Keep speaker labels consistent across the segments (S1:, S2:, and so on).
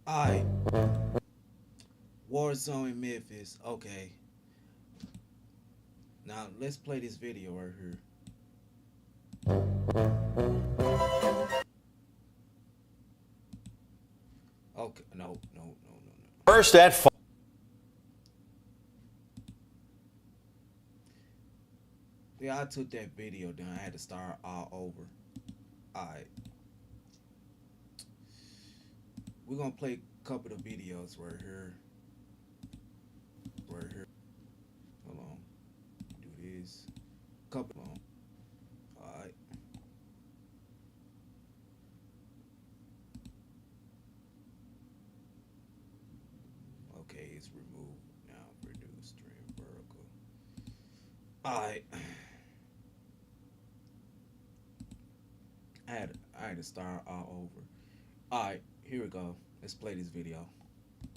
S1: Alright. Warzone in Memphis. Okay. Now let's play this video right here. Okay. No.
S2: First at 5.
S1: Yeah, I took that video down. I had to start all over. Alright. We're gonna play a couple of videos right here. Right here. Hold on. Do this. Couple on. Alright. Okay, it's removed. Now reduce stream vertical. Alright. I had to start all over. Alright, here we go. Let's play this video.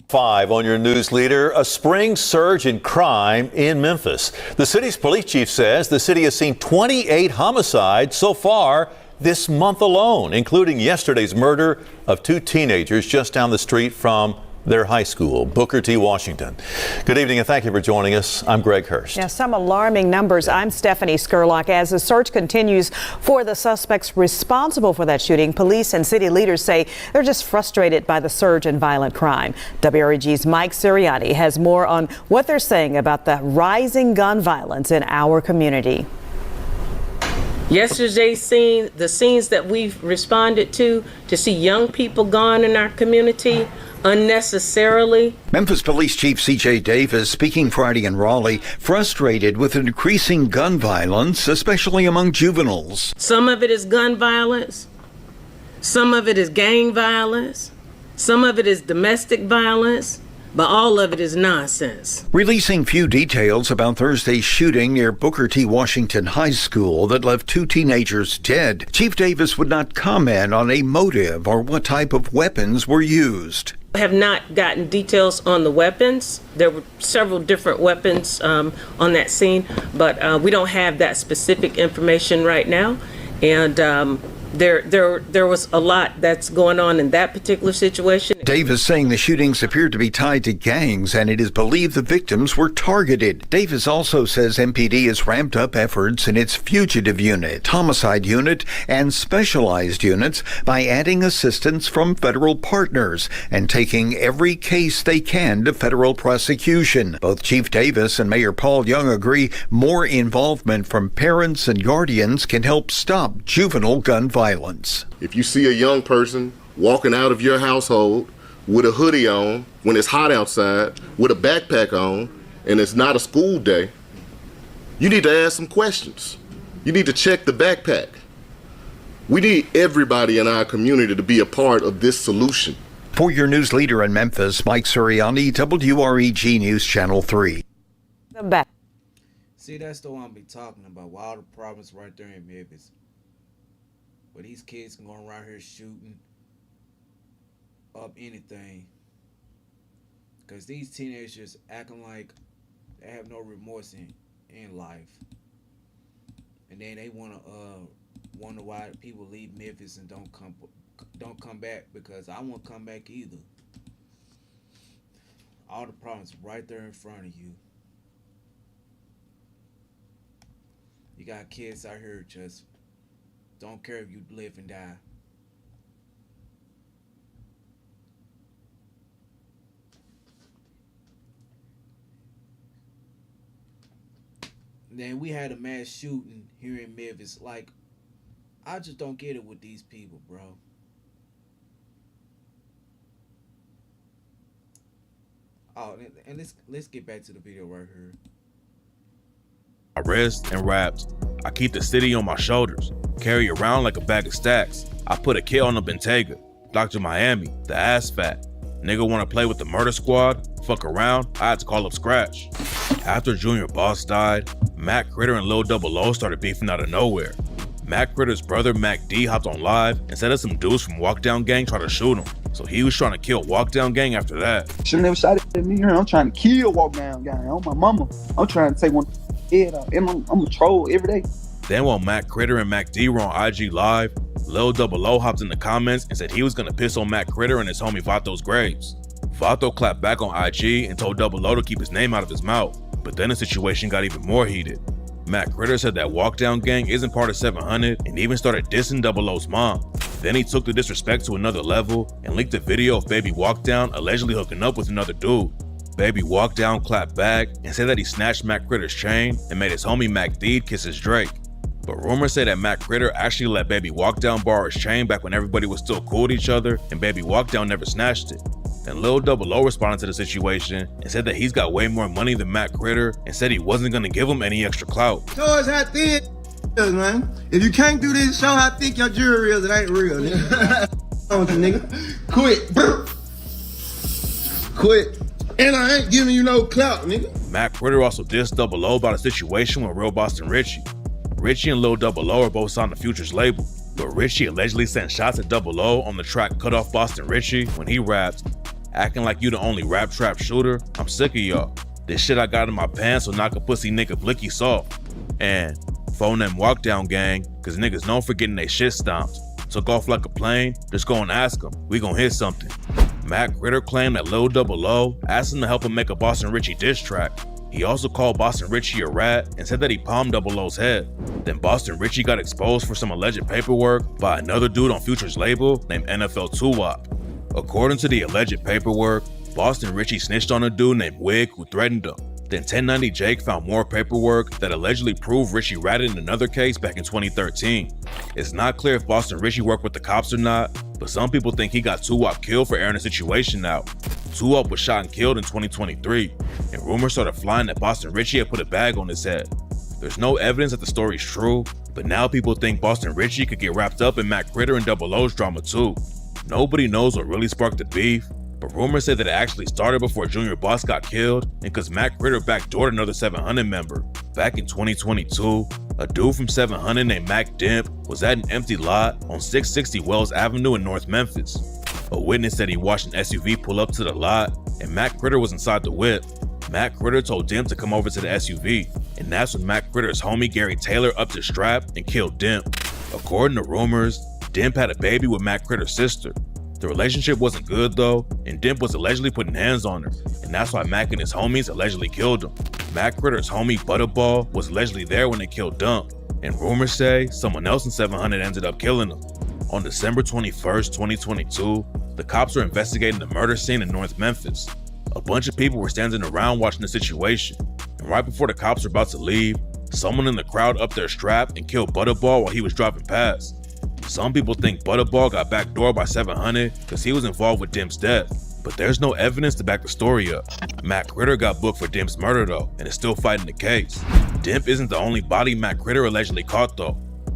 S2: 5 on your news leader, a spring surge in crime in Memphis. The city's police chief says the city has seen 28 homicides so far this month alone, including yesterday's murder of 2 teenagers just down the street from their high school, Booker T. Washington. Good evening and thank you for joining us. I'm Greg Hurst.
S3: Yeah, some alarming numbers. I'm Stephanie Skurlock. As the search continues for the suspects responsible for that shooting, police and city leaders say they're just frustrated by the surge in violent crime. WREG's Mike Sirianni has more on what they're saying about the rising gun violence in our community.
S4: Yesterday's scene, the scenes that we've responded to see young people gone in our community unnecessarily.
S5: Memphis Police Chief C.J. Davis speaking Friday in Raleigh, frustrated with increasing gun violence, especially among juveniles.
S4: Some of it is gun violence, some of it is gang violence, some of it is domestic violence, but all of it is nonsense.
S5: Releasing few details about Thursday's shooting near Booker T. Washington High School that left 2 teenagers dead, Chief Davis would not comment on a motive or what type of weapons were used.
S4: I have not gotten details on the weapons. There were several different weapons on that scene, but we don't have that specific information right now. And there was a lot that's going on in that particular situation.
S5: Davis saying the shootings appeared to be tied to gangs and it is believed the victims were targeted. Davis also says MPD has ramped up efforts in its fugitive unit, homicide unit, and specialized units by adding assistance from federal partners and taking every case they can to federal prosecution. Both Chief Davis and Mayor Paul Young agree more involvement from parents and guardians can help stop juvenile gun violence.
S6: If you see a young person walking out of your household with a hoodie on when it's hot outside, with a backpack on, and it's not a school day, you need to ask some questions. You need to check the backpack. We need everybody in our community to be a part of this solution.
S5: For your news leader in Memphis, Mike Sirianni, WREG News Channel 3.
S1: See, that's the one I'm be talking about. All the problems right there in Memphis. But these kids can go around here shooting up anything. Because these teenagers acting like they have no remorse in life. And then they wonder why people leave Memphis and don't come back, because I won't come back either. All the problems right there in front of you. You got kids out here just don't care if you live and die. Then we had a mass shooting here in Memphis. Like, I just don't get it with these people, bro. Oh, and let's get back to the video right here.
S7: My wrist and wrapped. I keep the city on my shoulders. Carry around like a bag of stacks. I put a kid on the Bentayga. Dr. Miami, the ass fat. Nigga wanna play with the murder squad? Fuck around, I had to call up Scratch. After Junior Boss died, Mac Critter and Lil Double O started beefing out of nowhere. Mac Critter's brother Mac D hopped on live and said that some dudes from Walkdown Gang tried to shoot him. So he was trying to kill Walkdown Gang after that.
S8: Should've never shot at me here. I'm trying to kill Walkdown Gang on my mama. I'm trying to take one head off. I'm a troll every day.
S7: Then while Mac Critter and Mac D were on IG Live, Lil Double O hopped in the comments and said he was gonna piss on Matt Critter and his homie Vato's graves. Vato clapped back on IG and told Double O to keep his name out of his mouth, but then the situation got even more heated. Matt Critter said that Walkdown Gang isn't part of 700 and even started dissing Double O's mom. Then he took the disrespect to another level and leaked a video of Baby Walkdown allegedly hooking up with another dude. Baby Walkdown clapped back and said that he snatched Matt Critter's chain and made his homie Mac Deed kiss his Drake. But rumors say that Matt Critter actually let Baby Walkdown borrow his chain back when everybody was still cool with each other and Baby Walkdown never snatched it. Then Lil Double O responded to the situation and said that he's got way more money than Matt Critter and said he wasn't gonna give him any extra clout.
S9: Show us how thin is, man. If you can't do this, show how thick your jewelry is. It ain't real, nigga. Don't you, nigga? Quit. Quit. And I ain't giving you no clout, nigga.
S7: Matt Critter also dissed Double O about a situation with Real Boston Richie. Richie and Lil Double O are both signed to Future's label, but Richie allegedly sent shots at Double O on the track Cut Off Boston Richie when he rapped, "Acting like you the only rap trap shooter, I'm sick of y'all. This shit I got in my pants will knock a pussy nigga blicky soft." And phone them Walkdown Gang, cause niggas known for getting they shit stomped. Took off like a plane, just go and ask him, we gon' hit something. Matt Critter claimed that Lil Double O asked him to help him make a Boston Richie diss track. He also called Boston Richie a rat and said that he palmed Double O's head. Then Boston Richie got exposed for some alleged paperwork by another dude on Future's label named NFL 2-Wop. According to the alleged paperwork, Boston Richie snitched on a dude named Wig who threatened him. Then 1090 Jake found more paperwork that allegedly proved Richie ratted in another case back in 2013. It's not clear if Boston Richie worked with the cops or not, but some people think he got 2-Wop killed for airing the situation out. 2-Wop was shot and killed in 2023, and rumors started flying that Boston Richie had put a bag on his head. There's no evidence that the story's true, but now people think Boston Richie could get wrapped up in Matt Critter and Double O's drama too. Nobody knows what really sparked the beef, but rumors say that it actually started before Junior Boss got killed and because Matt Critter backdoored another 700 member. Back in 2022, a dude from 700 named Mac Dimp was at an empty lot on 660 Wells Avenue in North Memphis. A witness said he watched an SUV pull up to the lot and Matt Critter was inside the whip. Matt Critter told Dimp to come over to the SUV, and that's when Matt Critter's homie Gary Taylor upped his strap and killed Dimp. According to rumors, Dimp had a baby with Matt Critter's sister. The relationship wasn't good though, and Dimp was allegedly putting hands on her, and that's why Mac and his homies allegedly killed him. Matt Critter's homie Butterball was allegedly there when they killed Dump, and rumors say someone else in 700 ended up killing him. On December 21st, 2022, the cops were investigating the murder scene in North Memphis. A bunch of people were standing around watching the situation, and right before the cops were about to leave, someone in the crowd upped their strap and killed Butterball while he was driving past. Some people think Butterball got backdoored by 700 because he was involved with Dimp's death, but there's no evidence to back the story up. Matt Critter got booked for Dimp's murder though, and is still fighting the case. Dimp isn't the only body Matt Critter allegedly caught though.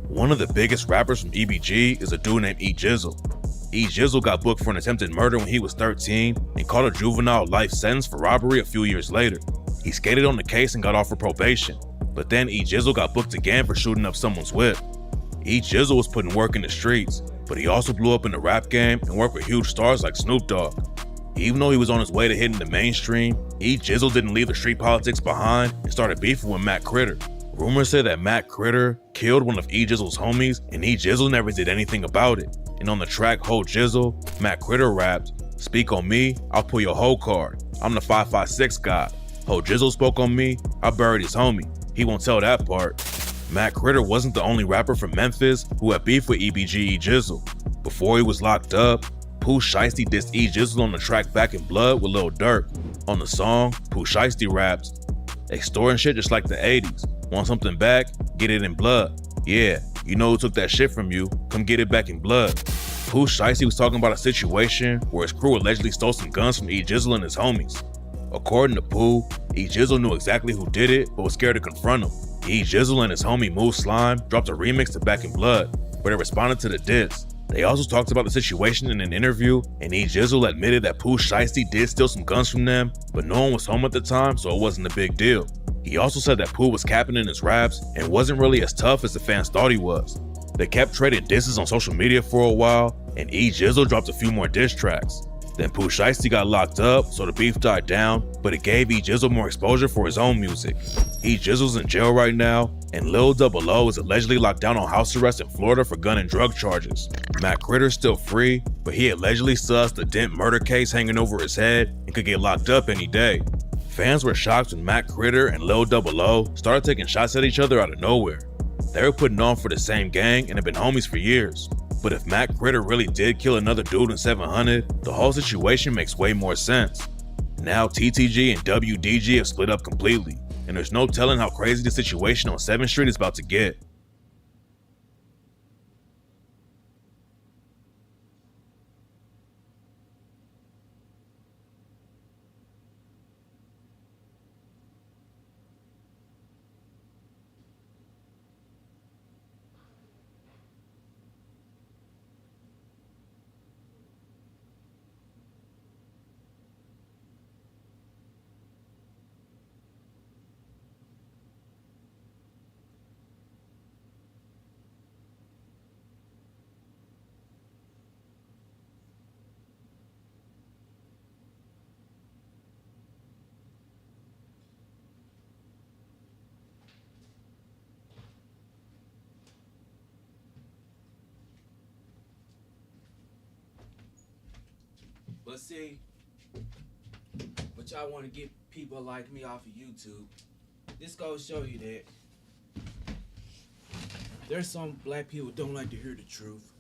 S7: One of the biggest rappers from EBG is a dude named E Jizzle. E Jizzle got booked for an attempted murder when he was 13 and caught a juvenile life sentence for robbery a few years later. He skated on the case and got off for probation, but then E Jizzle got booked again for shooting up someone's whip. E Jizzle was putting work in the streets, but he also blew up in the rap game and worked with huge stars like Snoop Dogg. Even though he was on his way to hitting the mainstream, E Jizzle didn't leave the street politics behind and started beefing with Matt Critter. Rumors say that Matt Critter killed one of E Jizzle's homies and E Jizzle never did anything about it. And on the track Ho Jizzle, Matt Critter rapped, "Speak on me, I'll pull your whole card. I'm the 556 guy. Ho Jizzle spoke on me, I buried his homie. He won't tell that part." Matt Critter wasn't the only rapper from Memphis who had beef with EBG E Jizzle. Before he was locked up, Pooh Shiesty dissed E Jizzle on the track Back in Blood with Lil Durk. On the song, Pooh Shiesty raps, "Extorting shit just like the 80s. Want something back? Get it in blood. Yeah, you know who took that shit from you, come get it back in blood." Pooh Shiesty was talking about a situation where his crew allegedly stole some guns from E Jizzle and his homies. According to Pooh, E Jizzle knew exactly who did it, but was scared to confront him. E Jizzle and his homie Moose Slime dropped a remix to Back in Blood, where they responded to the diss. They also talked about the situation in an interview, and E Jizzle admitted that Pooh Shiesty did steal some guns from them, but no one was home at the time, so it wasn't a big deal. He also said that Pooh was capping in his raps and wasn't really as tough as the fans thought he was. They kept trading disses on social media for a while, and E Jizzle dropped a few more diss tracks. Then Pooh Shiesty got locked up, so the beef died down, but it gave E Jizzle more exposure for his own music. E Jizzle's in jail right now, And Lil Double O is allegedly locked down on house arrest in Florida for gun and drug charges. Matt Critter's still free, but he allegedly sussed the Dent murder case hanging over his head and could get locked up any day. Fans were shocked when Matt Critter and Lil Double O started taking shots at each other out of nowhere. They were putting on for the same gang and have been homies for years. But if Matt Critter really did kill another dude in 700, the whole situation makes way more sense. Now TTG and WDG have split up completely, and there's no telling how crazy the situation on 7th Street is about to get.
S1: But see, but y'all want to get people like me off of YouTube. This goes show you that there's some black people who don't like to hear the truth.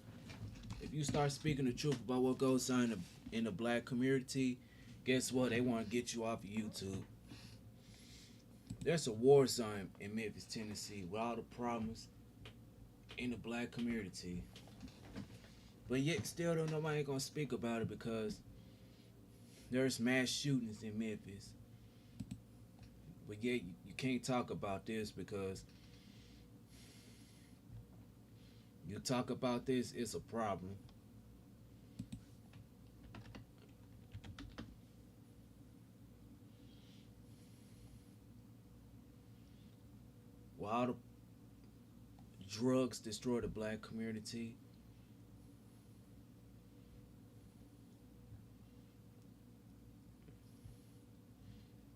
S1: If you start speaking the truth about what goes on in the black community, guess what? They want to get you off of YouTube. There's a war zone in Memphis, Tennessee, with all the problems in the black community. But yet still don't nobody gonna speak about it because there's mass shootings in Memphis. But yet you can't talk about this because you talk about this, it's a problem. While the drugs destroy the black community,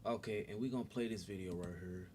S1: okay, and we're gonna play this video right here.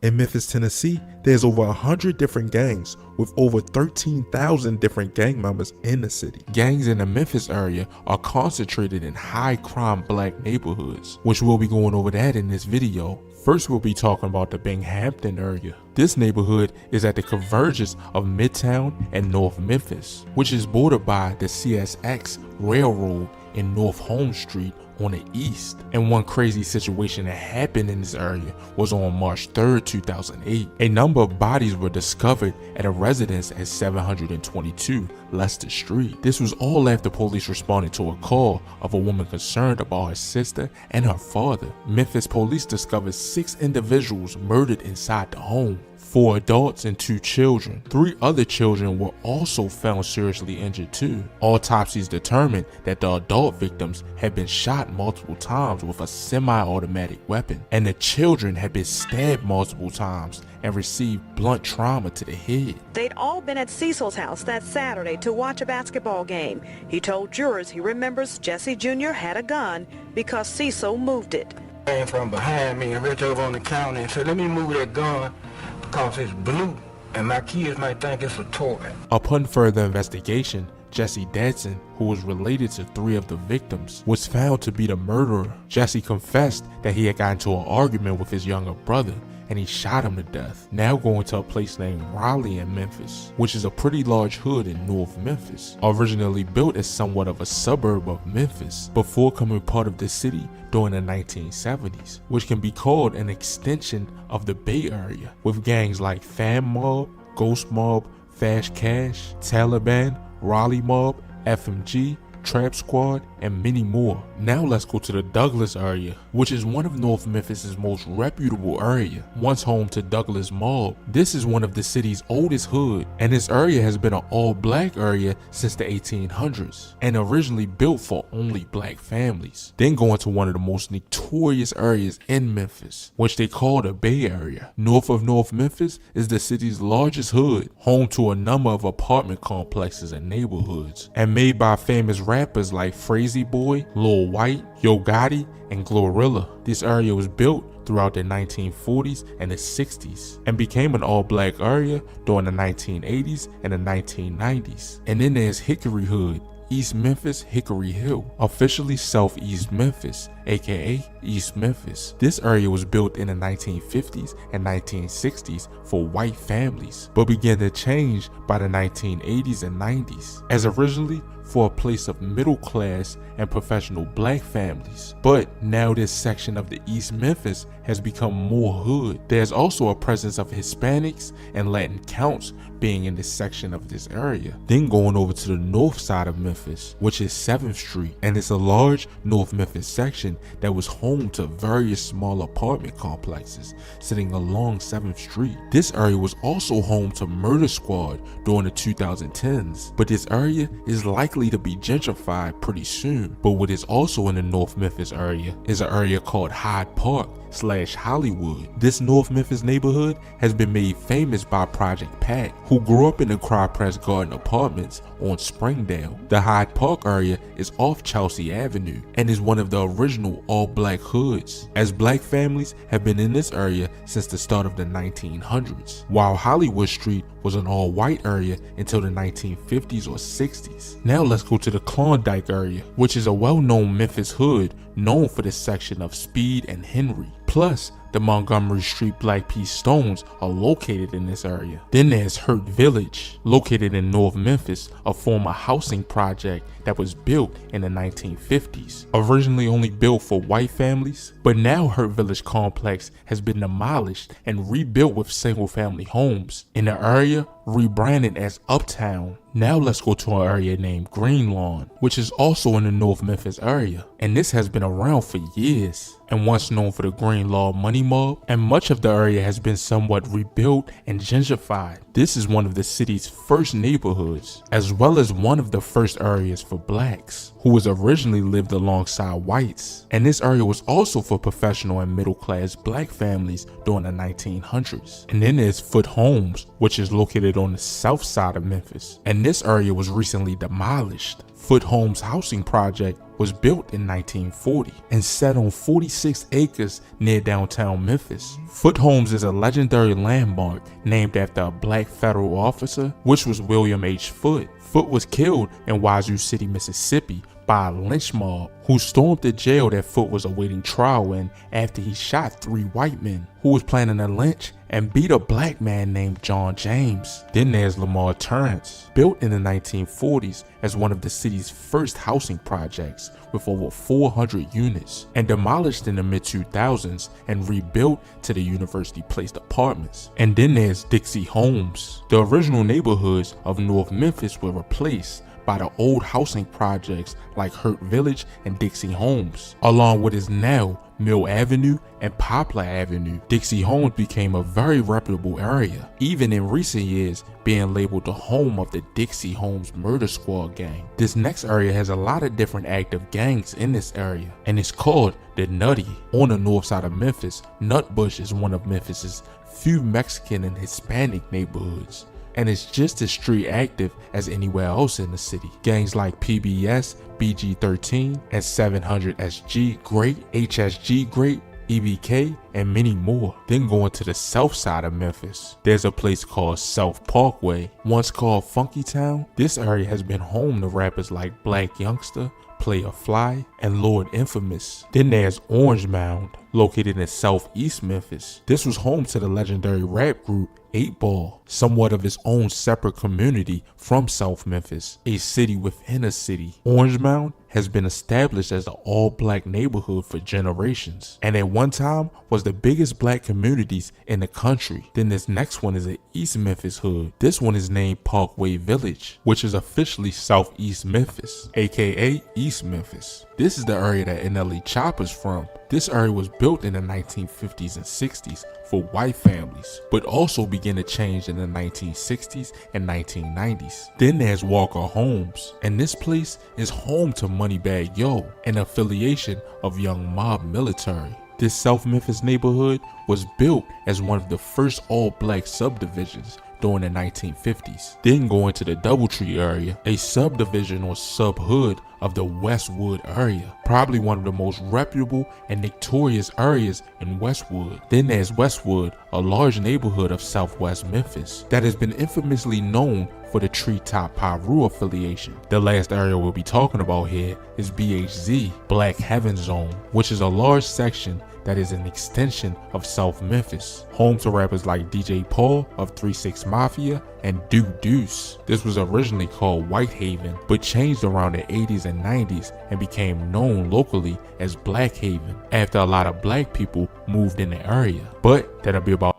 S10: In Memphis, Tennessee, there's over 100 different gangs with over 13,000 different gang members in the city. Gangs in the Memphis area are concentrated in high crime black neighborhoods, which we'll be going over that in this video. First, we'll be talking about the Binghamton area. This neighborhood is at the convergence of Midtown and North Memphis, which is bordered by the CSX Railroad in North Holmes Street on the east. And one crazy situation that happened in this area was on March 3rd, 2008. A number of bodies were discovered at a residence at 722 Leicester Street. This was all after police responded to a call of a woman concerned about her sister and her father. Memphis police discovered 6 individuals murdered inside the home. 4 adults and 2 children. 3 other children were also found seriously injured too. Autopsies determined that the adult victims had been shot multiple times with a semi-automatic weapon, and the children had been stabbed multiple times and received blunt trauma to the head.
S3: They'd all been at Cecil's house that Saturday to watch a basketball game. He told jurors he remembers Jesse Jr. had a gun because Cecil moved it.
S11: Came from behind me and reached over on the counter and said, "Let me move that gun because it's blue and my kids might think it's a toy."
S10: Upon further investigation, Jesse Dadson, who was related to 3 of the victims, was found to be the murderer. Jesse confessed that he had gotten into an argument with his younger brother and he shot him to death. Now going to a place named Raleigh in Memphis, which is a pretty large hood in North Memphis, originally built as somewhat of a suburb of Memphis before becoming part of the city during the 1970s, which can be called an extension of the Bay Area, with gangs like Fam Mob, Ghost Mob, Fast Cash, Taliban, Raleigh Mob, FMG, Trap Squad, and many more. Now let's go to the Douglas area, which is one of North Memphis's most reputable area, once home to Douglas Mob. This is one of the city's oldest hood, and this area has been an all-black area since the 1800s, and originally built for only black families. Then going to one of the most notorious areas in Memphis, which they call the Bay Area. North of North Memphis is the city's largest hood, home to a number of apartment complexes and neighborhoods, and made by famous rappers like Crazy Boy, Lil White, Yo Gotti, and Glorilla. This area was built throughout the 1940s and the 60s and became an all-black area during the 1980s and the 1990s. And then there's Hickory Hood, East Memphis, Hickory Hill, officially Southeast Memphis, aka East Memphis. This area was built in the 1950s and 1960s for white families, but began to change by the 1980s and 90s, as originally for a place of middle class and professional black families. But now this section of the East Memphis has become more hood. There's also a presence of Hispanics and Latin counts being in this section of this area. Then going over to the north side of Memphis, which is 7th Street, and it's a large North Memphis section that was home to various small apartment complexes sitting along 7th Street. This area was also home to Murder Squad during the 2010s, but this area is likely to be gentrified pretty soon. But what is also in the North Memphis area is an area called Hyde Park / Hollywood. This North Memphis neighborhood has been made famous by Project Pat, who grew up in the Crypress Garden apartments on Springdale. The Hyde Park area is off Chelsea Avenue and is one of the original all-black hoods, as black families have been in this area since the start of the 1900s, while Hollywood Street was an all-white area until the 1950s or 60s. Now let's go to the Klondike area, which is a well-known Memphis hood known for this section of Speed and Henry. Plus, the Montgomery Street Black Pea Stones are located in this area. Then there's Hurt Village, located in North Memphis, a former housing project that was built in the 1950s. Originally only built for white families, but now Hurt Village complex has been demolished and rebuilt with single-family homes. In the area, rebranded as Uptown. Now let's go to an area named Green Lawn, which is also in the North Memphis area, and this has been around for years and once known for the Green Lawn Money Mob, and much of the area has been somewhat rebuilt and gentrified. This is one of the city's first neighborhoods, as well as one of the first areas for blacks, who was originally lived alongside whites, and this area was also for professional and middle class black families during the 1900s. And then there's Foot Homes, which is located on the south side of Memphis, and this area was recently demolished. Foot Homes housing project was built in 1940 and set on 46 acres near downtown Memphis. Foot Homes is a legendary landmark named after a black federal officer, which was William H. Foote. Foote was killed in Wazoo City, Mississippi by a lynch mob who stormed the jail that Foote was awaiting trial in after he shot 3 white men who was planning a lynch and beat a black man named John James. Then there's Lamar Terrence, built in the 1940s as one of the city's first housing projects with over 400 units, and demolished in the mid-2000s and rebuilt to the University Place apartments. And then there's Dixie Homes. The original neighborhoods of North Memphis were replaced by the old housing projects like Hurt Village and Dixie Homes, along with what is now Mill Avenue and Poplar Avenue. Dixie Homes became a very reputable area, even in recent years being labeled the home of the Dixie Homes Murder Squad gang. This next area has a lot of different active gangs in this area, and it's called the Nutty. On the north side of Memphis, Nutbush is one of Memphis's few Mexican and Hispanic neighborhoods, and it's just as street active as anywhere else in the city. Gangs like PBS, BG13, and 700SG Great, HSG Great, EBK, and many more. Then going to the south side of Memphis, there's a place called South Parkway, once called Funky Town. This area has been home to rappers like Black Youngster, Player Fly, and Lord Infamous. Then there's Orange Mound, located in southeast Memphis. This was home to the legendary rap group 8 Ball, somewhat of its own separate community from South Memphis, a city within a city. Orange Mound has been established as an all-black neighborhood for generations, and at one time was the biggest black communities in the country. Then this next one is an East Memphis hood. This one is named Parkway Village, which is officially Southeast Memphis, aka East Memphis. This is the area that NLE Chopper's from. This area was built in the 1950s and 60s for white families, but also began to change in the 1960s and 1990s. Then there's Walker Homes, and this place is home to Moneybag Yo, an affiliation of Young Mob Military. This South Memphis neighborhood was built as one of the first all-black subdivisions during the 1950s. Then going to the Doubletree area, a subdivision or sub-hood of the Westwood area, probably one of the most reputable and notorious areas in Westwood. Then there's Westwood, a large neighborhood of southwest Memphis that has been infamously known for the Treetop Pyru affiliation. The last area we'll be talking about here is BHZ, Black Heaven Zone, which is a large section that is an extension of South Memphis, home to rappers like DJ Paul of 3-6 Mafia and Duke Deuce. This was originally called Whitehaven, but changed around the 80s and 90s and became known locally as Black Haven after a lot of black people moved in the area. But that'll be about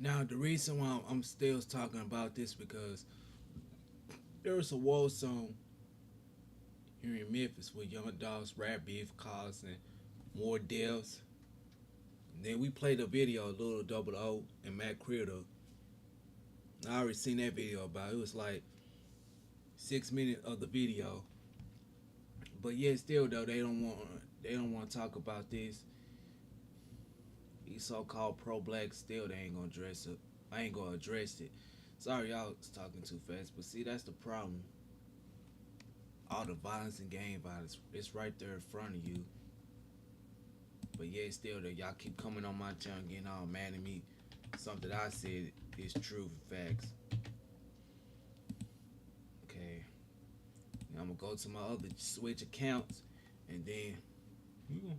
S1: Now, the reason why I'm still talking about this because there was a Warzone here in Memphis with Young Dogs, Rap Beef causing more deaths. And then we played a video of Little Double O and Matt Critter. I already seen that video about it. It was like 6 minutes of the video. But yet still though they don't want to talk about this. These so-called pro-blacks still they ain't gonna address it. I ain't gonna address it. Sorry y'all was talking too fast, but see that's the problem. All the violence and gang violence, it's right there in front of you. But yeah, still though y'all keep coming on my channel getting all mad at me. Something I said is true facts. Okay. Now I'm gonna go to my other switch accounts and then we gonna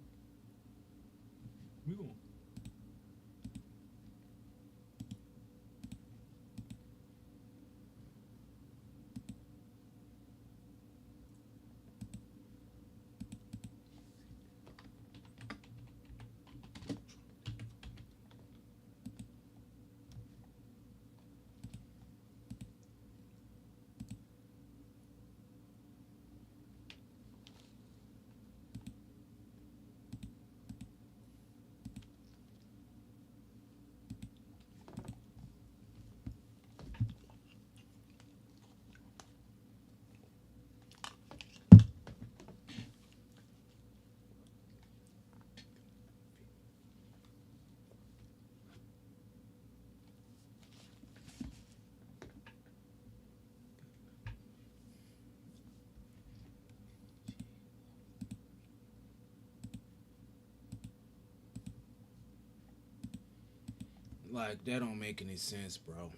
S1: like that don't make any sense, bro.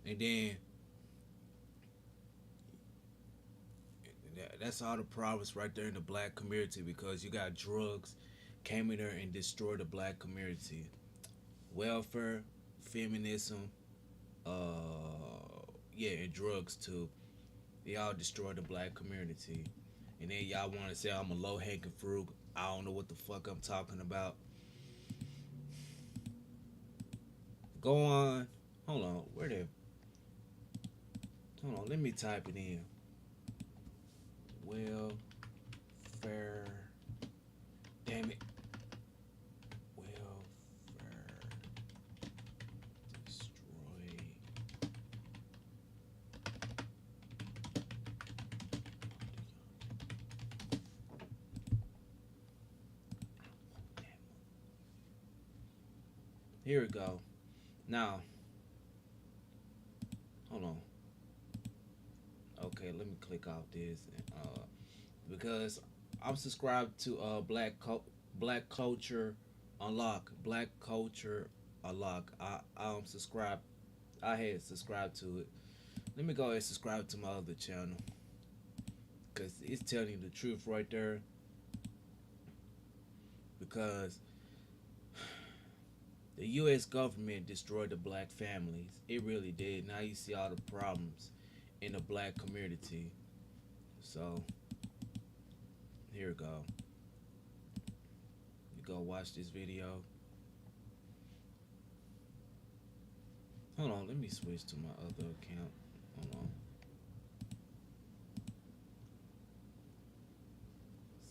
S1: And then that's all the problems right there in the black community because you got drugs came in there and destroyed the black community. Welfare, feminism, and drugs too. They all destroy the black community. And then y'all want to say I'm a low-hanging fruit. I don't know what the fuck I'm talking about. Go on. Hold on. Hold on. Let me type it in. Welfare. Damn it. Welfare. Destroy. Here we go. Now, hold on. Okay, let me click off this because I'm subscribed to Black Culture Unlock. Black Culture Unlock. I'm subscribed. I had subscribed to it. Let me go ahead and subscribe to my other channel because it's telling you the truth right there. Because the U.S. government destroyed the black families. It really did. Now you see all the problems in the black community. So, here we go. You go watch this video. Hold on, let me switch to my other account. Hold on.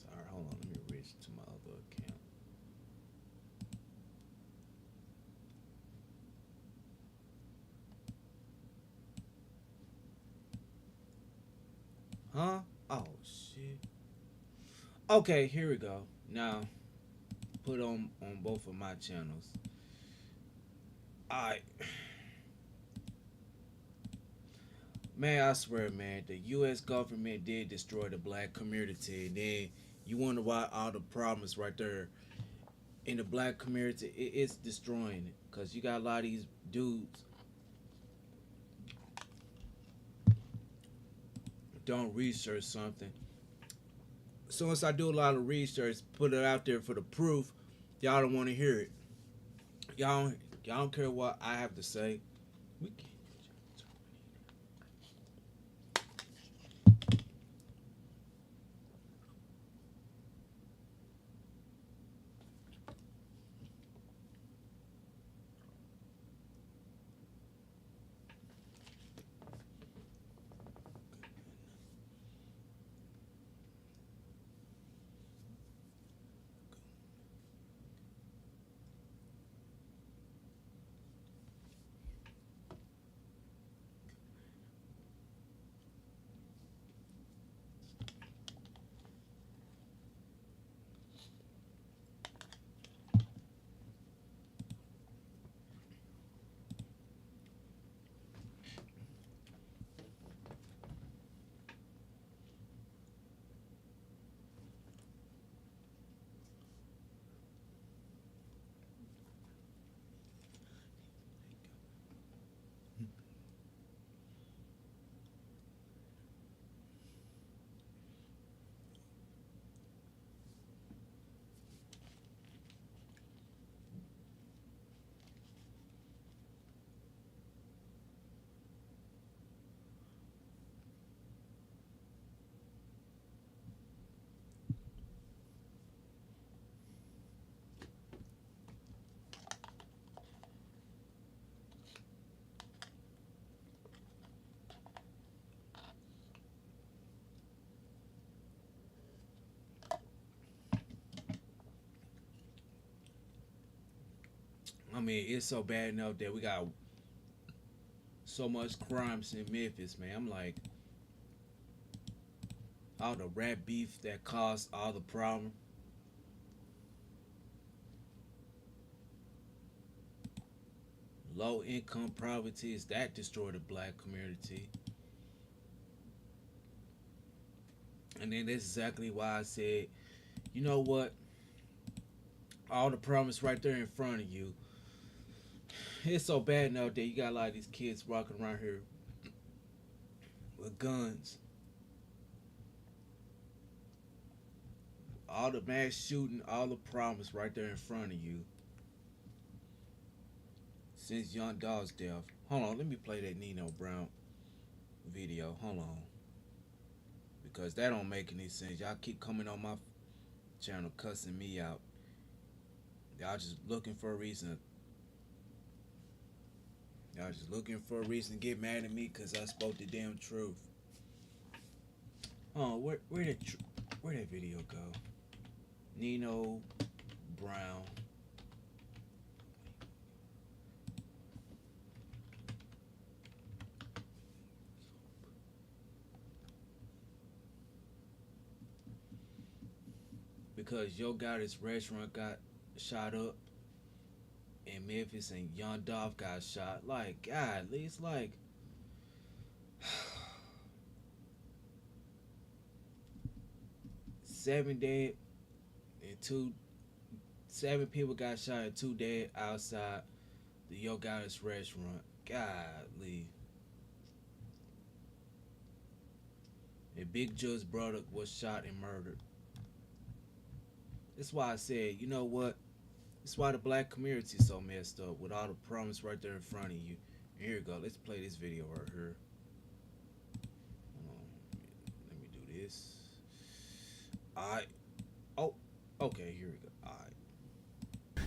S1: Sorry, hold on, let me switch to my other account. Huh? Oh shit. Okay, here we go. Now, put on both of my channels. Alright. Man, I swear, man, the U.S. government did destroy the black community. And then you wonder why all the problems right there in the black community, it's destroying it. Because you got a lot of these dudes don't research something. As soon as I do a lot of research, put it out there for the proof, y'all don't want to hear it. Y'all don't care what I have to say. We can't. I mean, it's so bad enough that we got so much crimes in Memphis, man. I'm like, all the rat beef that caused all the problem. Low income poverty, that destroyed the black community. And then that's exactly why I said, you know what? All the problems right there in front of you. It's so bad now that you got a lot of these kids walking around here with guns. All the mass shooting, all the problems right there in front of you. Since Young Dog's death. Hold on, let me play that Nino Brown video. Hold on. Because that don't make any sense. Y'all keep coming on my channel cussing me out. Y'all just looking for a reason. Y'all just looking for a reason to get mad at me because I spoke the damn truth. Oh, where that video go? Nino Brown. Because Yo Gotti's restaurant got shot up in Memphis and Young Dolph got shot. Like, God, it's like seven dead and 7 people got shot and 2 dead outside the Yo Gotti's restaurant. Godly. And Big Joe's brother was shot and murdered. That's why I said, you know what? That's why the black community is so messed up with all the problems right there in front of you. And here we go. Let's play this video right here. Let me do this. Alright. Oh, okay, here we go. Alright.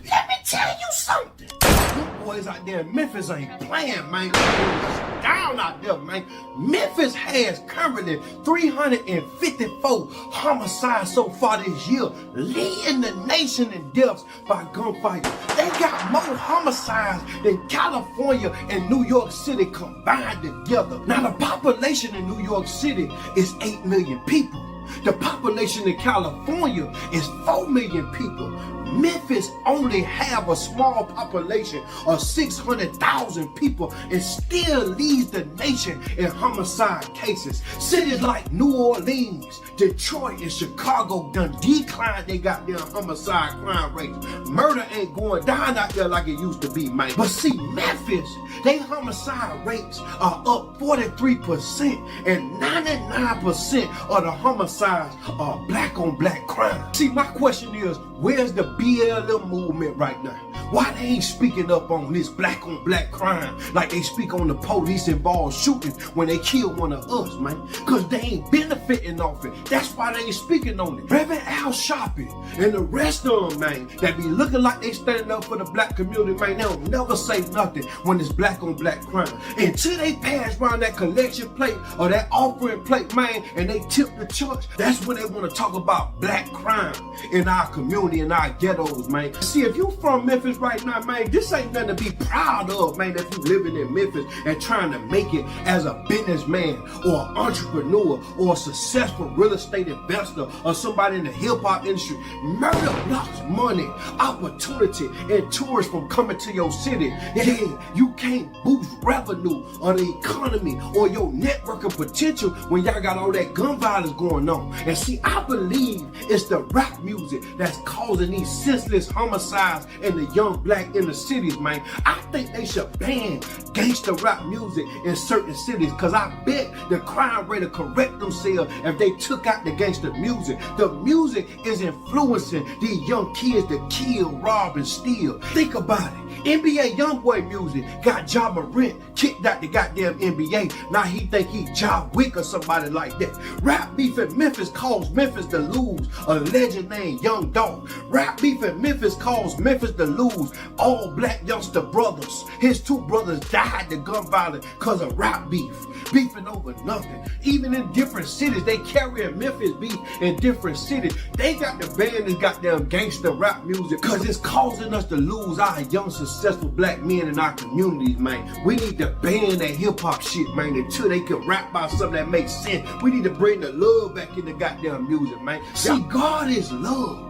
S9: Let me tell you something. You boys out there in Memphis ain't playing, man. It's down out there, man. Memphis has currently 354 homicides so far this year, leading the nation in deaths by gunfight. They got more homicides than California and New York City combined together. Now the population in New York City is 8 million people. The population in California is 4 million people. Memphis only have a small population of 600,000 people and still leads the nation in homicide cases. Cities like New Orleans, Detroit, and Chicago done declined they got their homicide crime rates. Murder ain't going down out there like it used to be, man. But see, Memphis, they homicide rates are up 43% and 99% of the homicides are black on black crime. See, my question is, where's the BLM movement right now? Why they ain't speaking up on this black on black crime like they speak on the police involved shooting when they kill one of us, man? Cause they ain't benefiting off it. That's why they ain't speaking on it. Reverend Al Sharpton and the rest of them, man, that be looking like they standing up for the black community, man, they don't never say nothing when it's black on black crime. Until they pass around that collection plate or that offering plate, man, and they tip the church, that's when they want to talk about black crime in our community, in our ghettos, man. See, if you from Memphis right now, man, this ain't nothing to be proud of, man, if you living in Memphis and trying to make it as a businessman or an entrepreneur or a successful real estate investor or somebody in the hip-hop industry. Murder blocks money, opportunity, and tourists from coming to your city. Yeah, you can't boost revenue or the economy or your networking potential when y'all got all that gun violence going on. And see, I believe it's the rap music that's causing these senseless homicides in the young black inner cities, man. I think they should ban gangster rap music in certain cities, cause I bet the crime rate will correct themselves if they took out the gangster music. The music is influencing these young kids to kill, rob, and steal. Think about it. NBA YoungBoy music got Ja Morant kicked out the goddamn NBA. Now he think he Ja Wick or somebody like that. Rap beef in Memphis caused Memphis to lose a legend named Young Dog. Rap beef in Memphis caused Memphis to lose all black youngster brothers. His two brothers died to gun violence because of rap beef. Beefing over nothing. Even in different cities, they carry Memphis beef in different cities. They got the ban this goddamn gangster rap music because it's causing us to lose our young successful black men in our communities, man. We need to ban that hip hop shit, man, until they can rap about something that makes sense. We need to bring the love back in the goddamn music, man. See, God is love.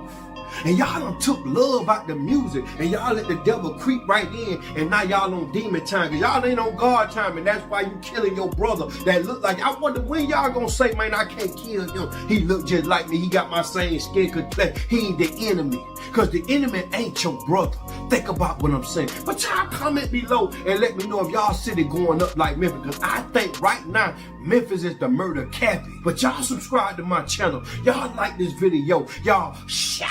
S9: And y'all done took love out the music and y'all let the devil creep right in, and now y'all on demon time because y'all ain't on God time, and that's why you killing your brother that look like, I wonder when y'all gonna say, man, I can't kill him. He look just like me. He got my same skin complexion. He ain't the enemy, because the enemy ain't your brother. Think about what I'm saying. But y'all comment below and let me know if y'all city going up like Memphis, because I think right now Memphis is the murder capital. But y'all subscribe to my channel. Y'all like this video. Y'all share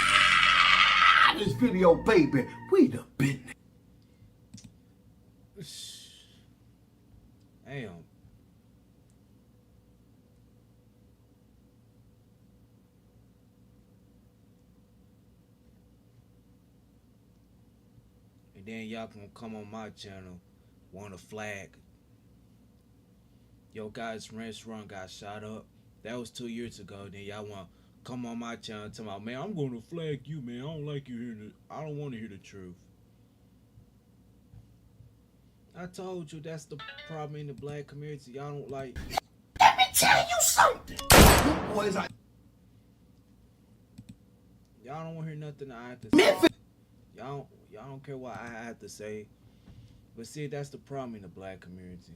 S9: this video, baby. We the business.
S1: Damn. And then y'all can come on my channel, want a flag. Yo, guys, restaurant got shot up. That was 2 years ago. Then y'all want come on my channel and tell me, man, I'm going to flag you, man. I don't like you hearing the, I don't want to hear the truth. I told you that's the problem in the black community. Y'all don't like.
S9: Let me tell you something. You boys are
S1: Y'all don't want to hear nothing I have to say.
S9: Memphis.
S1: Y'all don't care what I have to say. But see, that's the problem in the black community.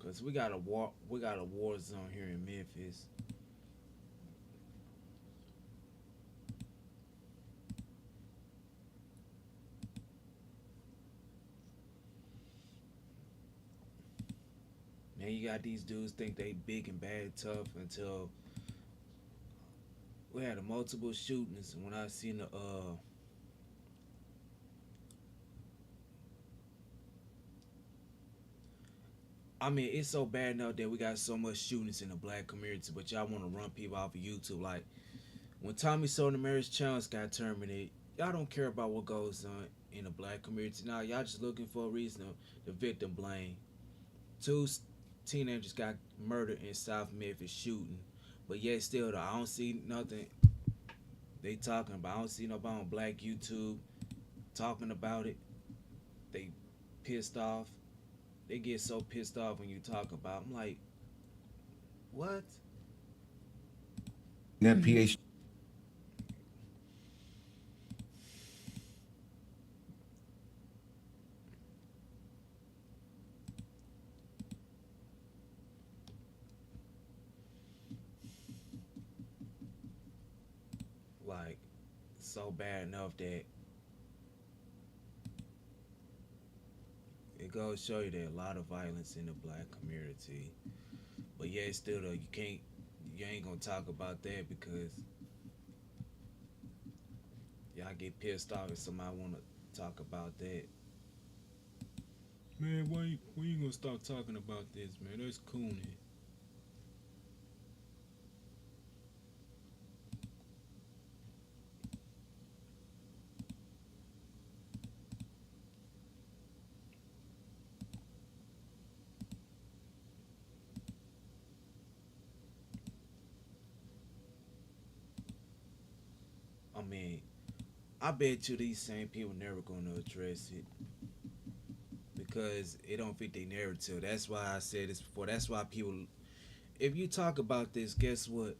S1: Cause we got a war zone here in Memphis. Man, you got these dudes think they big and bad tough until we had multiple shootings. When I seen the I mean, it's so bad now that we got so much shootings in the black community, but y'all want to run people off of YouTube. Like, when Tommy Soul and the Marriage Challenge got terminated, y'all don't care about what goes on in the black community. Now, y'all just looking for a reason to victim blame. 2 teenagers got murdered in South Memphis shooting. But yet still though, I don't see nothing they talking about. I don't see nobody on Black YouTube talking about it. They pissed off. They get so pissed off when you talk about. I'm like, what?
S12: That PhD.
S1: Like, so bad enough that it goes show you that a lot of violence in the black community. But yeah, still though, you ain't gonna talk about that because y'all get pissed off if somebody wanna talk about that. Man, why you gonna stop talking about this, man? That's cooning. I mean, I bet you these same people never gonna address it because it don't fit their narrative. That's why I said this before. That's why people, if you talk about this, guess what?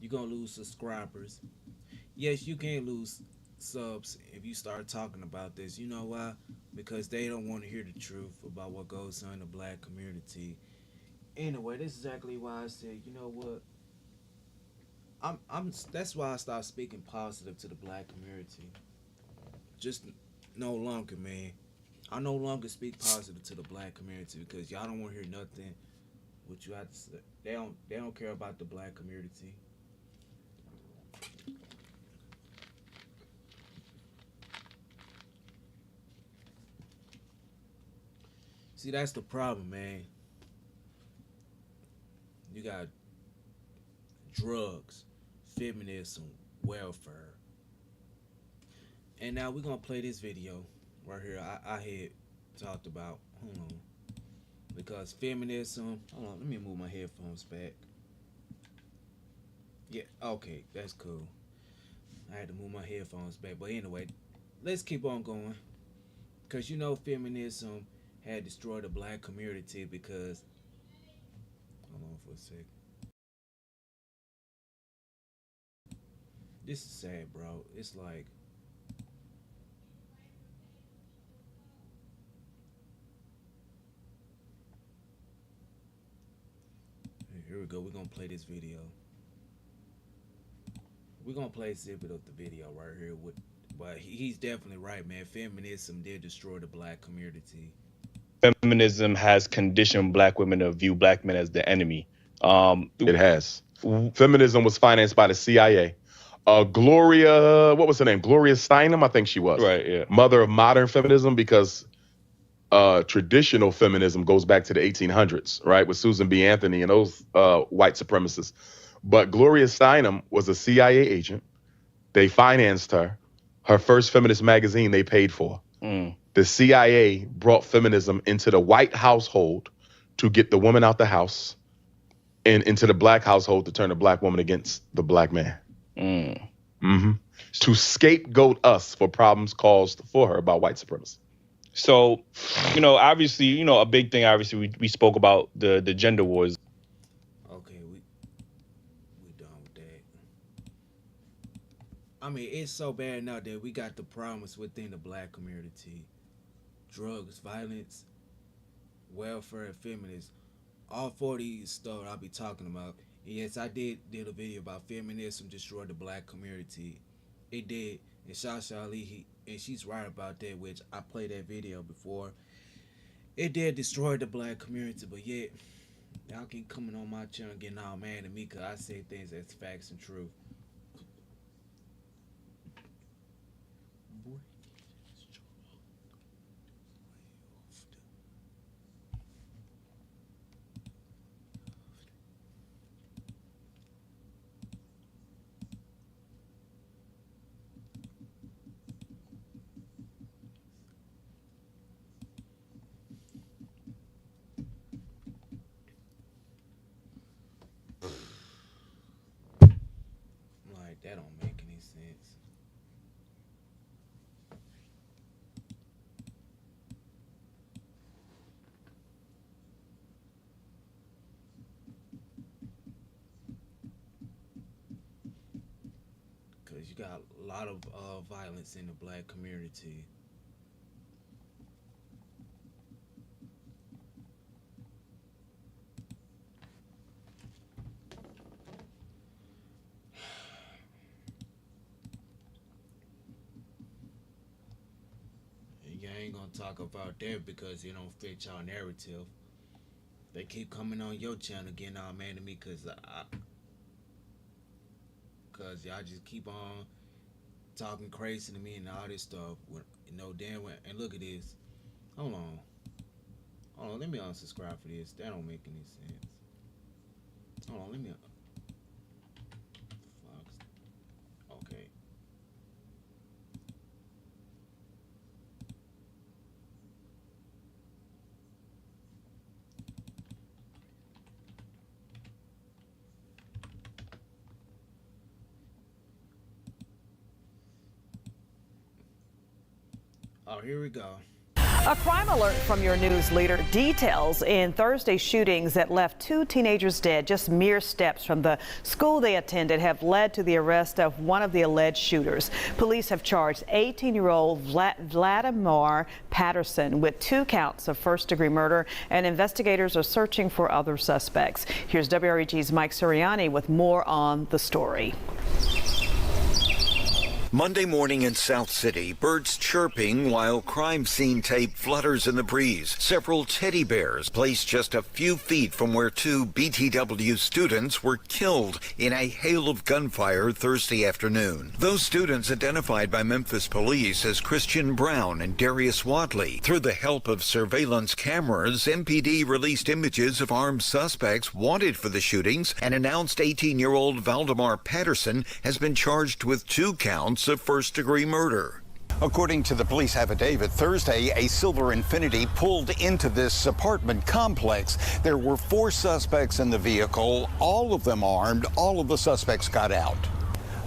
S1: You're gonna lose subscribers. Yes, you can lose subs if you start talking about this. You know why? Because they don't want to hear the truth about what goes on in the black community. Anyway, this is exactly why I said, you know what? That's why I started speaking positive to the black community. Just no longer, man. I no longer speak positive to the black community because y'all don't want to hear nothing what you have to say. They don't care about the black community. See, that's the problem, man. You got drugs, feminism, welfare. And now we're gonna play this video right here. I had talked about. Hold on. Because feminism. Hold on, let me move my headphones back. Yeah, okay, that's cool. I had to move my headphones back. But anyway, let's keep on going. Because you know feminism had destroyed the black community because. Hold on for a sec. This is sad, bro. It's like. Here we go. We're going to play this video. We're going to play a snippet of the video right here. But he's definitely right, man. Feminism did destroy the black community.
S13: Feminism has conditioned black women to view black men as the enemy.
S14: It has. Feminism was financed by the CIA. Gloria, what was her name? Gloria Steinem, I think she was.
S13: Right, yeah.
S14: Mother of modern feminism, because traditional feminism goes back to the 1800s, right? With Susan B. Anthony and those white supremacists. But Gloria Steinem was a CIA agent. They financed her. Her first feminist magazine they paid for. The CIA brought feminism into the white household to get the woman out the house and into the black household to turn the black woman against the black man. To scapegoat us for problems caused for her by white supremacy.
S13: So, obviously, a big thing, obviously, we spoke about the gender wars.
S1: Okay, we done with that. I mean, it's so bad now that we got the problems within the black community. Drugs, violence, welfare, and feminism. All 4 of these stuff I'll be talking about. Yes, I did a video about feminism destroyed the black community. It did. And Shasha Ali, and she's right about that, which I played that video before. It did destroy the black community, but yet, y'all keep coming on my channel getting all mad at me because I say things that's facts and truth. Because you got a lot of violence in the black community. You ain't gonna talk about that because it don't fit y'all narrative. They keep coming on your channel getting all mad at me because y'all just keep on talking crazy to me and all this stuff. Damn well. And look at this. Hold on. Let me unsubscribe for this. That don't make any sense. Hold on. Let me. Okay. Oh, here we go.
S3: A crime alert from your news leader. Details in Thursday's shootings that left 2 teenagers dead just mere steps from the school they attended have led to the arrest of one of the alleged shooters. Police have charged 18-year-old Vladimir Patterson with 2 counts of first-degree murder, and investigators are searching for other suspects. Here's WREG's Mike Suriani with more on the story.
S5: Monday morning in South City, birds chirping while crime scene tape flutters in the breeze. Several teddy bears placed just a few feet from where 2 BTW students were killed in a hail of gunfire Thursday afternoon. Those students identified by Memphis police as Christian Brown and Darius Wadley. Through the help of surveillance cameras, MPD released images of armed suspects wanted for the shootings and announced 18-year-old Valdemar Patterson has been charged with 2 counts of first-degree murder. According to the police affidavit, Thursday, a silver Infiniti pulled into this apartment complex. There were 4 suspects in the vehicle, all of them armed. All of the suspects got out.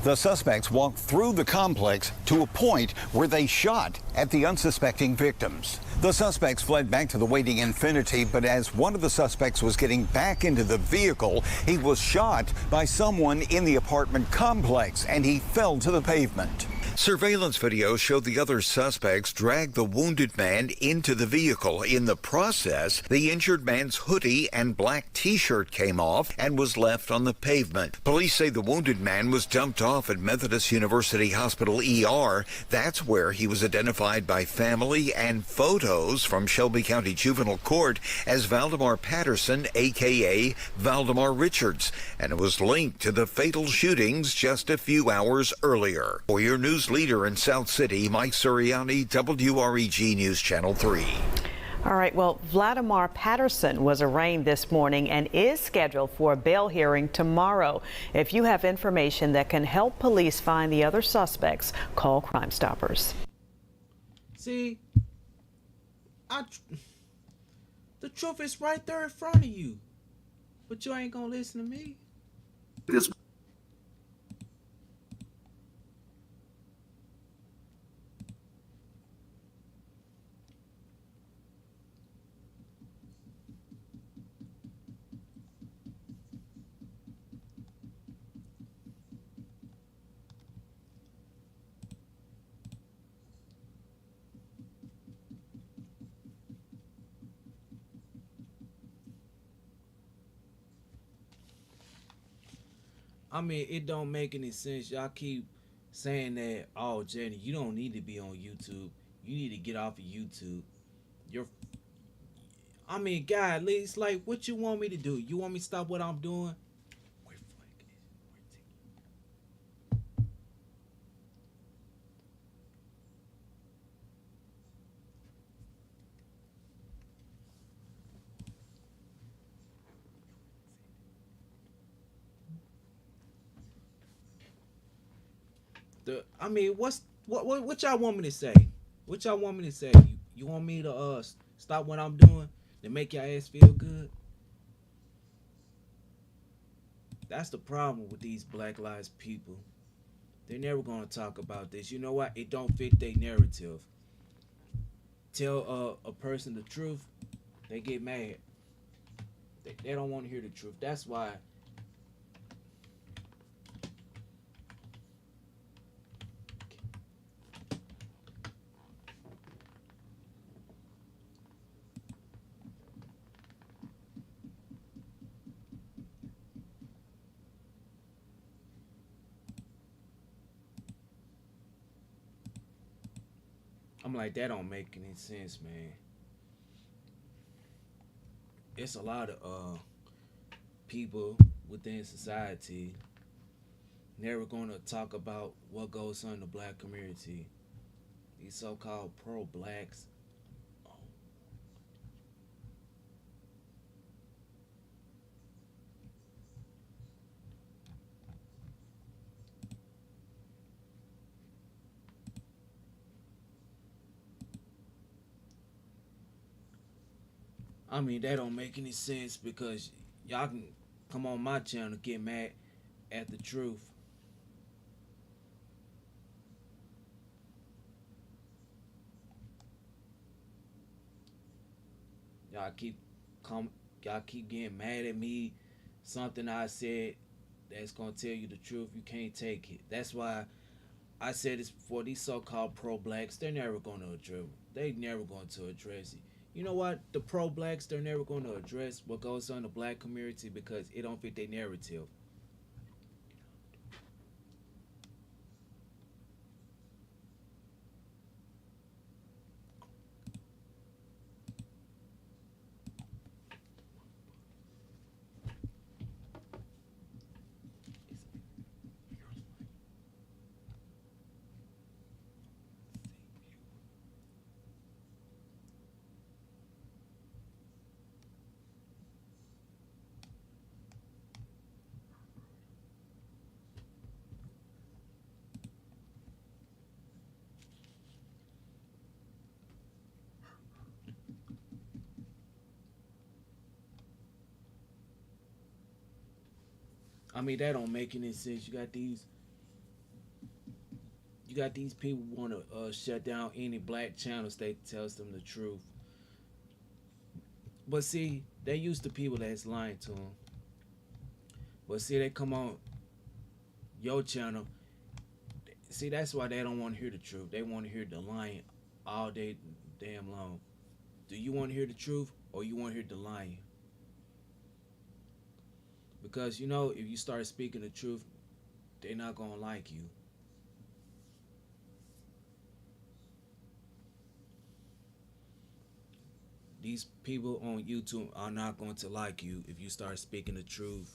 S5: The suspects walked through the complex to a point where they shot at the unsuspecting victims. The suspects fled back to the waiting Infiniti, but as one of the suspects was getting back into the vehicle, he was shot by someone in the apartment complex and he fell to the pavement. Surveillance video showed the other suspects drag the wounded man into the vehicle. In the process, the injured man's hoodie and black t-shirt came off and was left on the pavement. Police say the wounded man was dumped off at Methodist University Hospital ER. That's where he was identified by family and photos from Shelby County Juvenile Court as Valdemar Patterson, a.k.a. Valdemar Richards, and it was linked to the fatal shootings just a few hours earlier. For your news leader in South City, Mike Suriani, WREG News Channel 3.
S3: All right, well, Vladimir Patterson was arraigned this morning and is scheduled for a bail hearing tomorrow. If you have information that can help police find the other suspects, call Crime Stoppers.
S1: See, the truth is right there in front of you, but you ain't gonna listen to me. I mean, it don't make any sense. Y'all keep saying that, oh, Jenny, you don't need to be on YouTube. You need to get off of YouTube. I mean, God, it's like, what you want me to do? You want me to stop what I'm doing? I mean, what y'all want me to say? What y'all want me to say? You want me to stop what I'm doing to make your ass feel good? That's the problem with these Black Lives people. They're never gonna talk about this. You know what? It don't fit their narrative. Tell a person the truth, they get mad. They don't want to hear the truth. That's why. I'm like, that don't make any sense, man. It's a lot of people within society never gonna talk about what goes on in the black community. These so-called pro-blacks. I mean, that don't make any sense because y'all can come on my channel and get mad at the truth. Y'all keep y'all keep getting mad at me. Something I said that's gonna tell you the truth, you can't take it. That's why I said this before. These so-called pro-blacks, they're never gonna address. They never going to address it. You know what? The pro-blacks, they're never going to address what goes on in the black community because it don't fit their narrative. I mean, that don't make any sense. You got these people want to shut down any black channel state that tells them the truth. But see, they used to people that's lying to them. But see, they come on your channel. See, that's why they don't want to hear the truth. They want to hear the lying all day damn long. Do you want to hear the truth or you want to hear the lying? Because, you know, if you start speaking the truth, they're not going to like you. These people on YouTube are not going to like you if you start speaking the truth.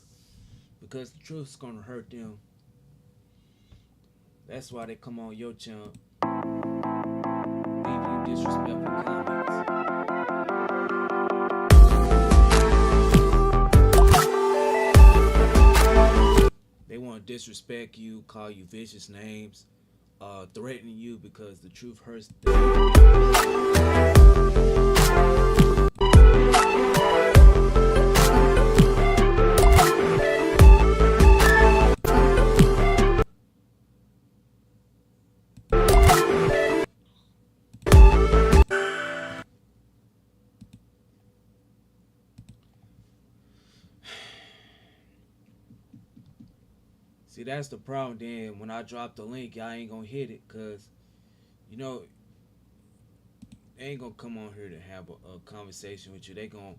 S1: Because the truth is going to hurt them. That's why they come on your channel. Leave you disrespectful comments. They want to disrespect you, call you vicious names, threaten you because the truth hurts them. See, that's the problem. Then when I drop the link, y'all ain't gonna hit it because, you know, they ain't gonna come on here to have a conversation with you. They gonna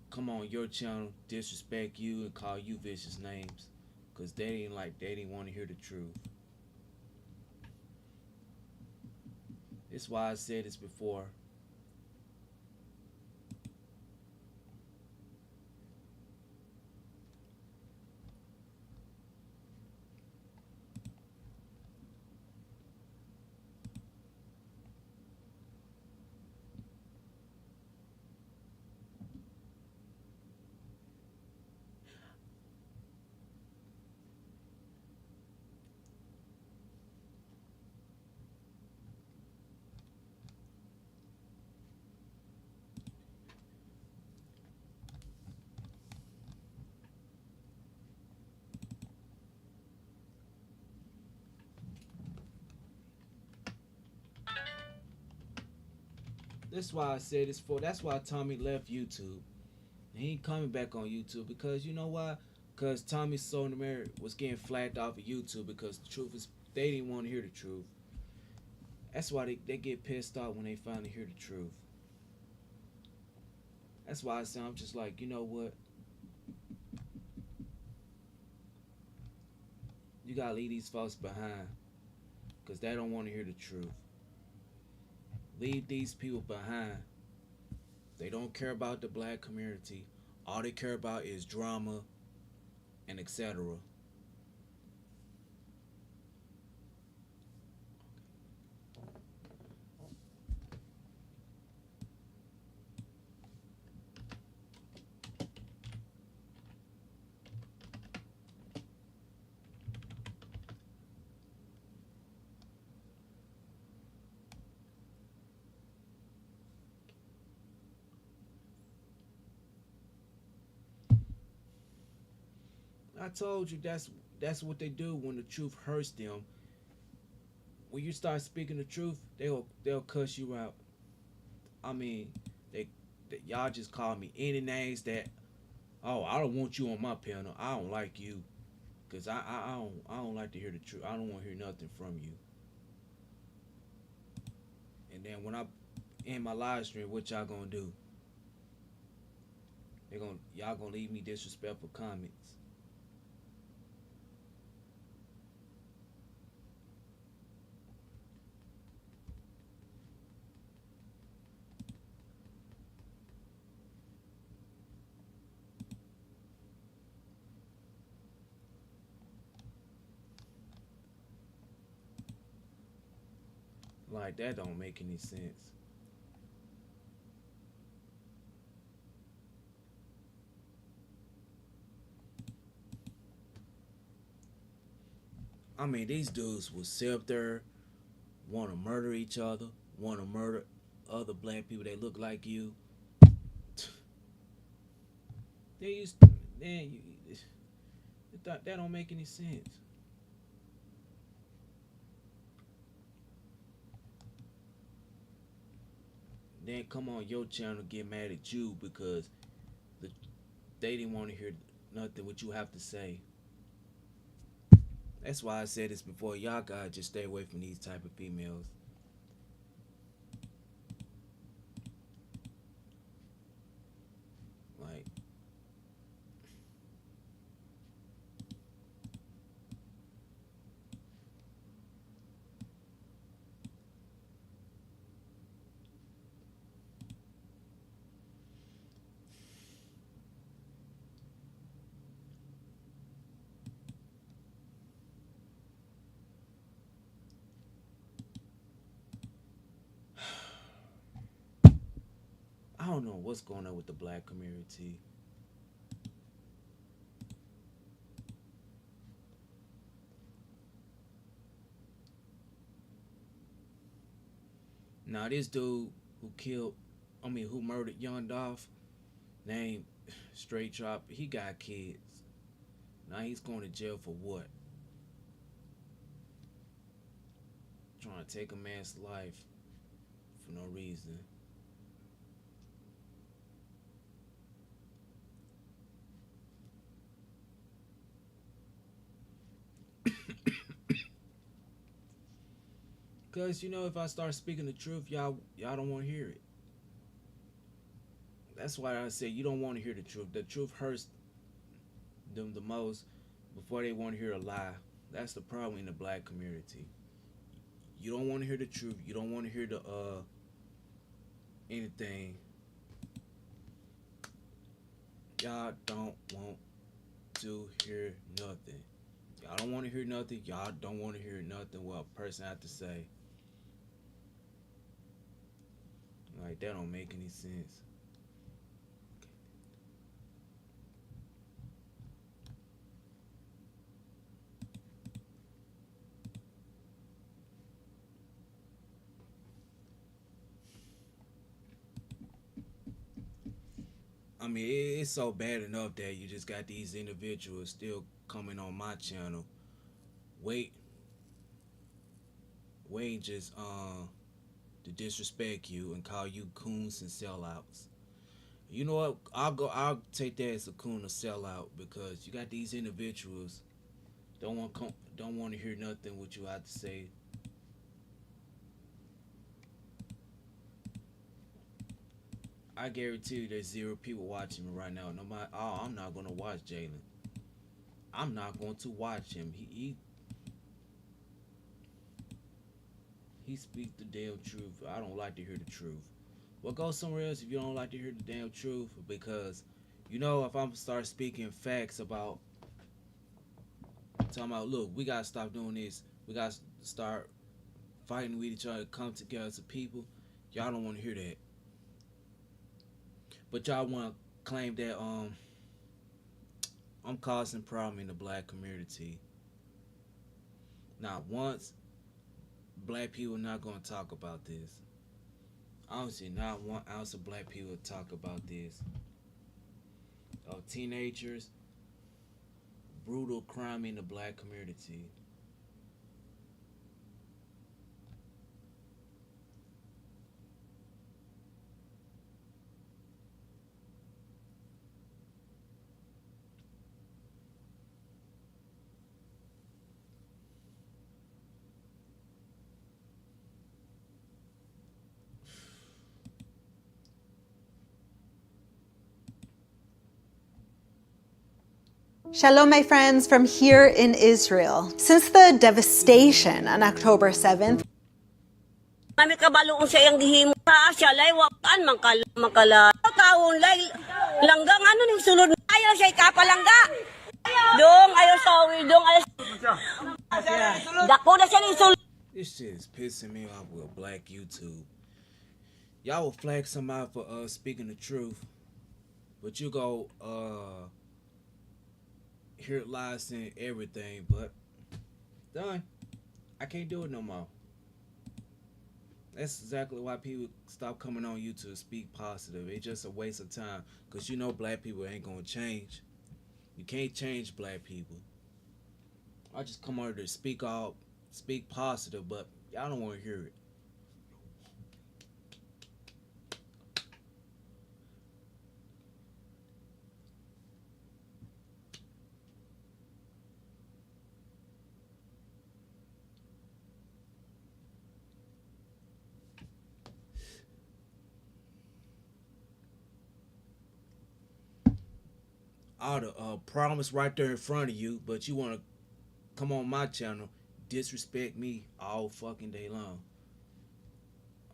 S1: come on your channel, disrespect you, and call you vicious names because they didn't want to hear the truth. That's why I said this before. That's why I said this for. That's why Tommy left YouTube. He ain't coming back on YouTube because you know why? Because Tommy Sotomayor was getting flagged off of YouTube because the truth is they didn't want to hear the truth. That's why they get pissed off when they finally hear the truth. That's why I say I'm just like, you know what? You gotta leave these folks behind because they don't want to hear the truth. Leave these people behind. They don't care about the black community. All they care about is drama and etc. I told you that's what they do when the truth hurts them. When you start speaking the truth, they'll cuss you out. I mean, y'all just call me any names that. Oh, I don't want you on my panel. I don't like you, cause I don't like to hear the truth. I don't want to hear nothing from you. And then when I end my live stream, what y'all gonna do? Y'all gonna leave me disrespectful comments. Like that don't make any sense. I mean, these dudes will sit up there, want to murder each other, want to murder other black people that look like you. They used, man, that don't make any sense. Then come on your channel get mad at you because they didn't want to hear nothing what you have to say. That's why I said this before. Y'all gotta just stay away from these type of females. Like, I don't know what's going on with the black community. Now this dude who murdered Young Dolph, named Straight Drop, he got kids. Now he's going to jail for what? Trying to take a man's life for no reason. Cause if I start speaking the truth, y'all don't want to hear it. That's why I say you don't want to hear the truth. The truth hurts them the most before they want to hear a lie. That's the problem in the black community. You don't want to hear the truth. You don't want to hear the anything. Y'all don't want to hear nothing. Y'all don't want to hear nothing. Y'all don't want to hear nothing what a person has to say. Like, that don't make any sense. I mean, it's so bad enough that you just got these individuals still coming on my channel, waiting just to disrespect you and call you coons and sellouts. You know what? I'll take that as a coon or sellout because you got these individuals don't want to hear nothing what you have to say. I guarantee you there's 0 people watching me right now. No matter, I'm not gonna watch Jalen. I'm not going to watch him. He speak the damn truth. I don't like to hear the truth. Well, go somewhere else if you don't like to hear the damn truth. Because, you know, if I'm start speaking facts about talking about, look, we gotta stop doing this. We gotta start fighting with each other, come together as a people. Y'all don't want to hear that. But y'all want to claim that I'm causing problem in the black community. Not once, black people not gonna talk about this. Honestly, not 1 ounce of black people talk about this. Teenagers, brutal crime in the black community.
S12: Shalom, my friends, from here in Israel. Since the devastation on October 7th,
S15: Kami kabaloon sa iyang gihimo sa siya lay wakan mangkala. Kawon lay langgang ano ning sulod ayo siya kapalangga. Dong ayo sawi dong ayo. Dako na siya ning sulod.
S1: This shit is pissing me off with black YouTube. Y'all will flag somebody for speaking the truth, but you go hear lies and everything, but done. I can't do it no more. That's exactly why people stop coming on YouTube to speak positive. It's just a waste of time, because you know black people ain't gonna change. You can't change black people. I just come over to speak positive, but y'all don't want to hear it. All the promise right there in front of you, but you want to come on my channel, disrespect me all fucking day long.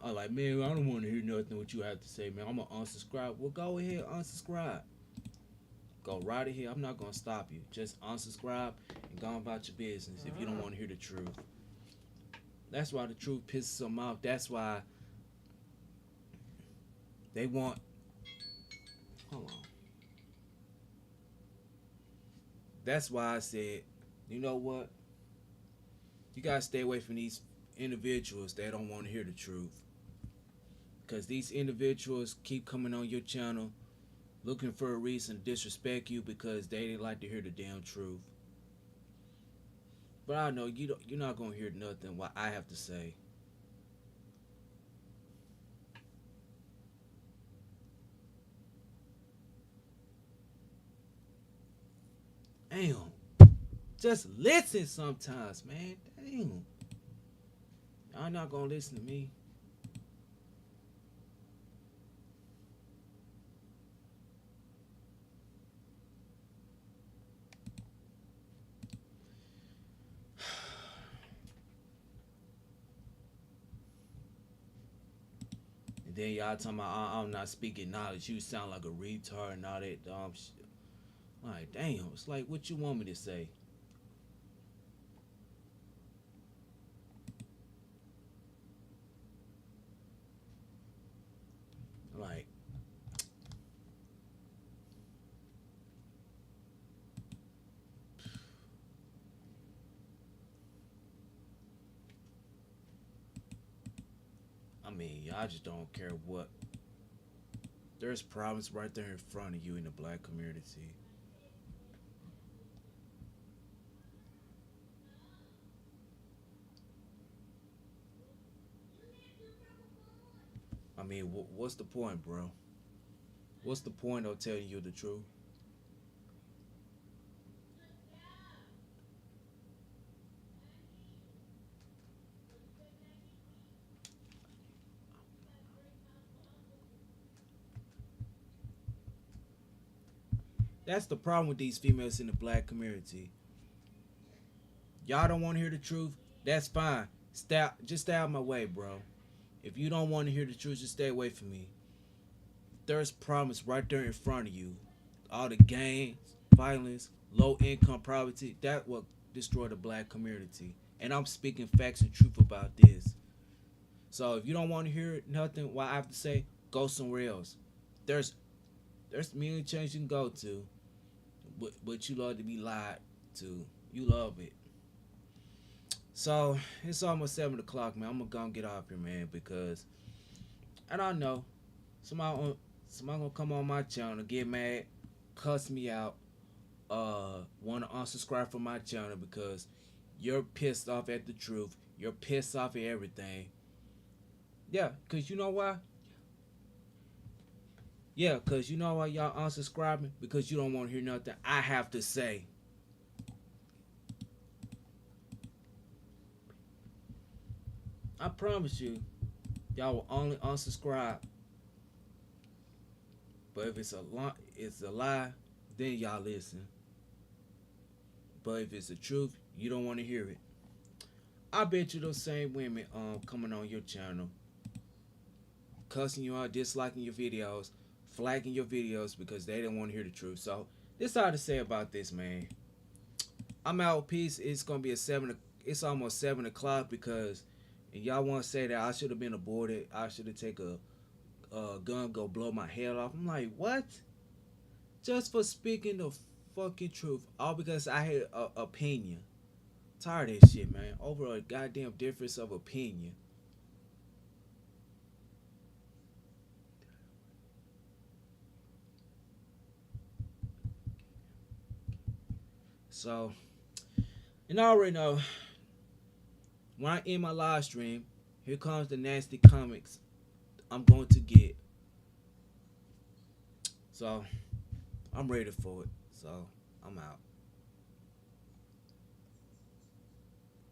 S1: I'm like, man, I don't want to hear nothing what you have to say, man. I'm gonna unsubscribe. Well, go ahead, unsubscribe. Go right ahead. I'm not gonna stop you. Just unsubscribe and go about your business if you don't want to hear the truth. That's why the truth pisses them off. That's why they want. Hold on. That's why I said, you know what? You gotta stay away from these individuals that don't want to hear the truth. Because these individuals keep coming on your channel looking for a reason to disrespect you because they didn't like to hear the damn truth. But I know you're not gonna hear nothing what I have to say. Damn. Just listen sometimes, man. Damn. Y'all not gonna listen to me. And then y'all talking about I'm not speaking knowledge. You sound like a retard and all that dumb shit. Like, damn, it's like, what you want me to say? Like, I mean, y'all just don't care what. There's problems right there in front of you in the black community. I mean, what's the point, bro? What's the point of telling you the truth? That's the problem with these females in the black community. Y'all don't want to hear the truth? That's fine. just stay out of my way, bro. If you don't want to hear the truth, just stay away from me. There's problems right there in front of you. All the gangs, violence, low income poverty, that will destroy the black community. And I'm speaking facts and truth about this. So if you don't want to hear nothing what I have to say, go somewhere else. There's many changes you can go to, but you love to be lied to. You love it. So it's almost 7 o'clock, man. I'm gonna get off here, man, because I don't know. Somebody gonna come on my channel, get mad, cuss me out, wanna unsubscribe from my channel because you're pissed off at the truth. You're pissed off at everything. Yeah, cause you know why? Yeah, cause you know why y'all unsubscribing? Because you don't want to hear nothing I have to say. I promise you, y'all will only unsubscribe. But if it's a lie, then y'all listen. But if it's the truth, you don't want to hear it. I bet you those same women coming on your channel, cussing you out, disliking your videos, flagging your videos because they didn't want to hear the truth. So this is all to say about this, man. I'm out. Peace. It's gonna be it's almost 7 o'clock because y'all want to say that I should have been aborted. I should have taken a gun, go blow my head off. I'm like, what? Just for speaking the fucking truth, all because I had an opinion. Tired of that shit, man. Over a goddamn difference of opinion. So, and I already know, when I end my live stream, here comes the nasty comics I'm going to get. So, I'm ready for it. So, I'm out.